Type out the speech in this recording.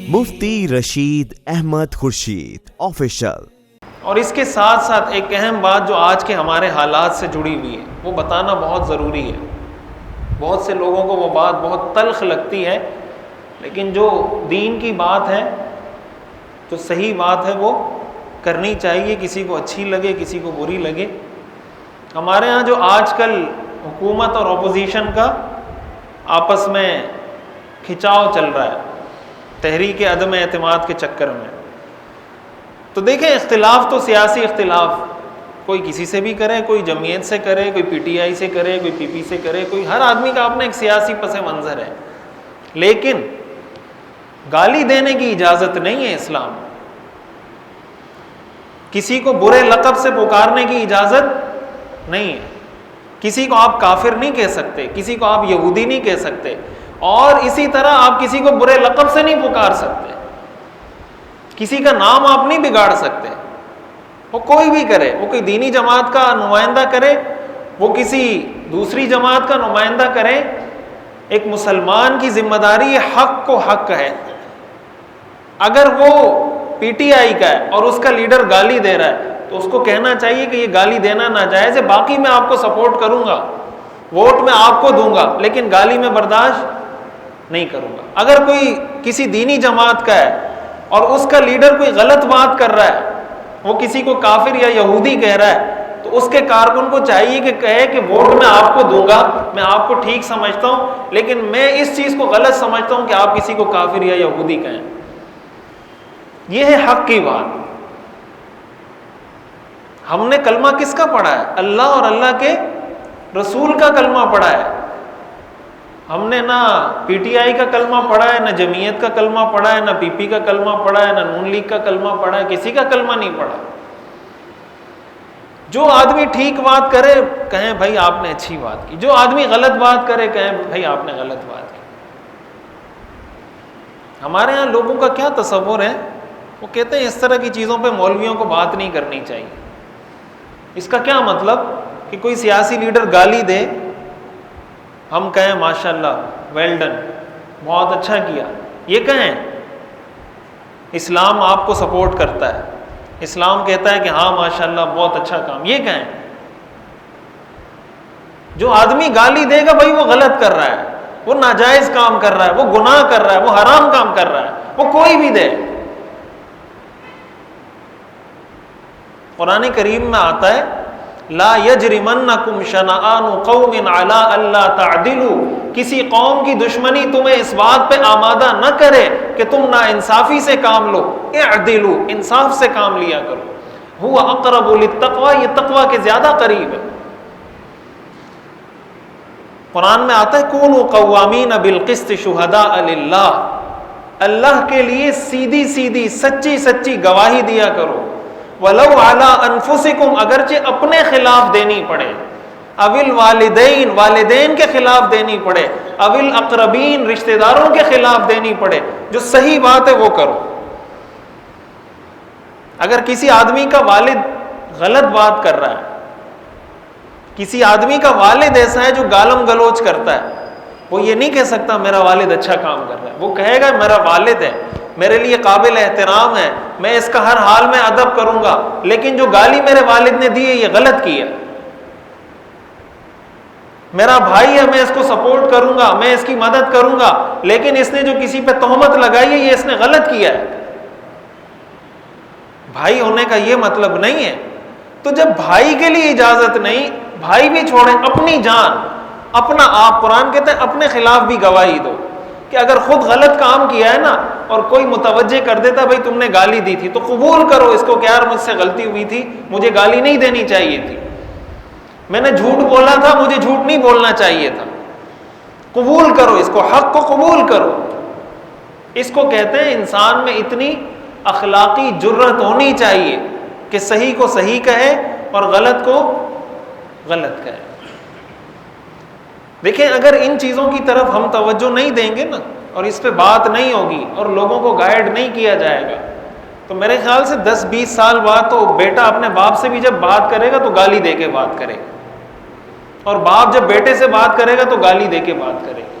مفتی Rashid Ahmad Khurshid official. اور اس کے ساتھ ساتھ ایک اہم بات جو آج کے ہمارے حالات سے جڑی ہوئی ہے وہ بتانا بہت ضروری ہے۔ بہت سے لوگوں کو وہ بات بہت تلخ لگتی ہے، لیکن جو دین کی بات ہے، جو صحیح بات ہے وہ کرنی چاہیے، کسی کو اچھی لگے کسی کو بری لگے۔ ہمارے ہاں جو آج کل حکومت اور اپوزیشن کا آپس میں کھچاؤ چل رہا ہے تحریک عدم اعتماد کے چکر میں، تو دیکھیں اختلاف تو سیاسی اختلاف کوئی کسی سے بھی کرے، کوئی جمعیت سے کرے، کوئی پی ٹی آئی سے کرے، کوئی پی پی سے کرے، کوئی ہر آدمی کا اپنا ایک سیاسی پس منظر ہے، لیکن گالی دینے کی اجازت نہیں ہے اسلام میں۔ کسی کو برے لقب سے پکارنے کی اجازت نہیں ہے، کسی کو آپ کافر نہیں کہہ سکتے، کسی کو آپ یہودی نہیں کہہ سکتے، اور اسی طرح آپ کسی کو برے لقب سے نہیں پکار سکتے، کسی کا نام آپ نہیں بگاڑ سکتے، وہ کوئی بھی کرے، وہ کوئی دینی جماعت کا نمائندہ کرے، وہ کسی دوسری جماعت کا نمائندہ کرے۔ ایک مسلمان کی ذمہ داری ہے حق کو حق ہے۔ اگر وہ پی ٹی آئی کا ہے اور اس کا لیڈر گالی دے رہا ہے تو اس کو کہنا چاہیے کہ یہ گالی دینا ناجائز ہے، باقی میں آپ کو سپورٹ کروں گا، ووٹ میں آپ کو دوں گا، لیکن گالی میں برداشت نہیں کروں گا۔ اگر کوئی کسی دینی جماعت کا ہے اور اس کا لیڈر کوئی غلط بات کر رہا ہے، وہ کسی کو کافر یا یہودی کہہ رہا ہے، تو اس کے کارکن کو چاہیے کہ کہے کہ ووٹ میں آپ کو دوں گا، میں آپ کو ٹھیک سمجھتا ہوں، لیکن میں اس چیز کو غلط سمجھتا ہوں کہ آپ کسی کو کافر یا یہودی کہیں۔ یہ ہے حق کی بات۔ ہم نے کلمہ کس کا پڑھا ہے؟ اللہ اور اللہ کے رسول کا کلمہ پڑھا ہے۔ ہم نے نہ پی ٹی آئی کا کلمہ پڑھا ہے، نہ جمعیت کا کلمہ پڑھا ہے، نہ پی پی کا کلمہ پڑھا ہے، نہ نون لیگ کا کلمہ پڑھا ہے، کسی کا کلمہ نہیں پڑھا۔ جو آدمی ٹھیک بات کرے کہیں بھائی آپ نے اچھی بات کی، جو آدمی غلط بات کرے کہیں بھائی آپ نے غلط بات کی۔ ہمارے ہاں لوگوں کا کیا تصور ہے، وہ کہتے ہیں اس طرح کی چیزوں پہ مولویوں کو بات نہیں کرنی چاہیے۔ اس کا کیا مطلب کہ کوئی سیاسی لیڈر گالی دے، ہم کہیں ماشاءاللہ ویل ڈن، بہت اچھا کیا، یہ کہیں اسلام آپ کو سپورٹ کرتا ہے، اسلام کہتا ہے کہ ہاں ماشاءاللہ بہت اچھا کام، یہ کہیں؟ جو آدمی گالی دے گا بھائی وہ غلط کر رہا ہے، وہ ناجائز کام کر رہا ہے، وہ گناہ کر رہا ہے، وہ حرام کام کر رہا ہے، وہ کوئی بھی دے۔ قرآن کریم میں آتا ہے لا یجرمنکم شنآن قوم علی الا تعدلوا، کسی قوم کی دشمنی تمہیں اس بات پہ آمادہ نہ کرے کہ تم ناانصافی سے کام لو، اعدلوا، انصاف سے کام لیا کرو، هو اقرب للتقوی، یہ تقوی کے زیادہ قریب ہے۔ قرآن میں آتا ہے کونوا قوامین بالقسط شہداء للہ، اللہ کے لیے سیدھی سیدھی سچی سچی گواہی دیا کرو، وَلَوْ عَلَىٰ أَنفُسِكُمْ، اگرچہ اپنے خلاف دینی پڑے، اوِل والدین، والدین کے خلاف دینی پڑے، اوِل اقربین، رشتہ داروں کے خلاف دینی پڑے، جو صحیح بات ہے وہ کرو۔ اگر کسی آدمی کا والد غلط بات کر رہا ہے، کسی آدمی کا والد ایسا ہے جو گالم گلوچ کرتا ہے، وہ یہ نہیں کہہ سکتا میرا والد اچھا کام کر رہا ہے، وہ کہے گا میرا والد ہے، میرے لیے قابل احترام ہے، میں اس کا ہر حال میں ادب کروں گا، لیکن جو گالی میرے والد نے دی ہے یہ غلط کی ہے۔ میرا بھائی ہے، میں اس کو سپورٹ کروں گا، میں اس کی مدد کروں گا، لیکن اس نے جو کسی پہ تہمت لگائی ہے یہ اس نے غلط کیا ہے۔ بھائی ہونے کا یہ مطلب نہیں ہے۔ تو جب بھائی کے لیے اجازت نہیں، بھائی بھی چھوڑیں، اپنی جان، اپنا آپ، قرآن کہتے ہیں اپنے خلاف بھی گواہی دو، کہ اگر خود غلط کام کیا ہے نا اور کوئی متوجہ کر دیتا بھائی تم نے گالی دی تھی، تو قبول کرو اس کو کہ یار مجھ سے غلطی ہوئی تھی، مجھے گالی نہیں دینی چاہیے تھی، میں نے جھوٹ بولا تھا، مجھے جھوٹ نہیں بولنا چاہیے تھا۔ قبول کرو اس کو، حق کو قبول کرو۔ اس کو کہتے ہیں انسان میں اتنی اخلاقی جرت ہونی چاہیے کہ صحیح کو صحیح کہے اور غلط کو غلط کہے۔ دیکھیں اگر ان چیزوں کی طرف ہم توجہ نہیں دیں گے نا، اور اس پہ بات نہیں ہوگی اور لوگوں کو گائیڈ نہیں کیا جائے گا، تو میرے خیال سے 10-20 سال بعد تو بیٹا اپنے باپ سے بھی جب بات کرے گا تو گالی دے کے بات کرے گا، اور باپ جب بیٹے سے بات کرے گا تو گالی دے کے بات کرے گا۔